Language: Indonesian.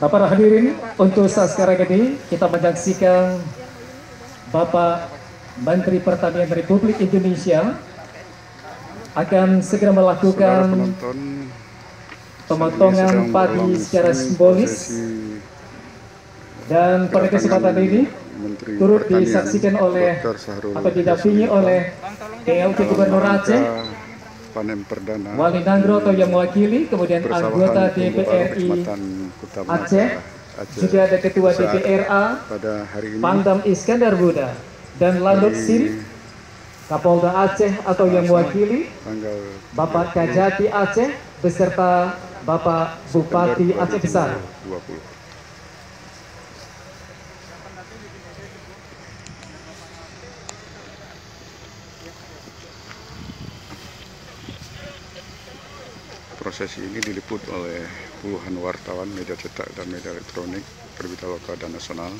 Para hadirin, untuk saat sekarang ini kita menyaksikan Bapak Menteri Pertanian Republik Indonesia akan segera melakukan pemotongan padi secara simbolis, dan pada kesempatan ini turut disaksikan oleh atau didampingi oleh PLT Gubernur Aceh, panen perdana Wali Nangro atau yang mewakili, kemudian anggota DPRI Aceh, juga ada Ketua DPRA pada hari ini Pangdam Iskandar Buddha, dan Lanut Siri Kapolda Aceh atau yang mewakili Bapak Kajati Aceh beserta Bapak Bupati Aceh Besar. 2020. Prosesi ini diliput oleh puluhan wartawan, media cetak dan media elektronik, berita lokal dan nasional.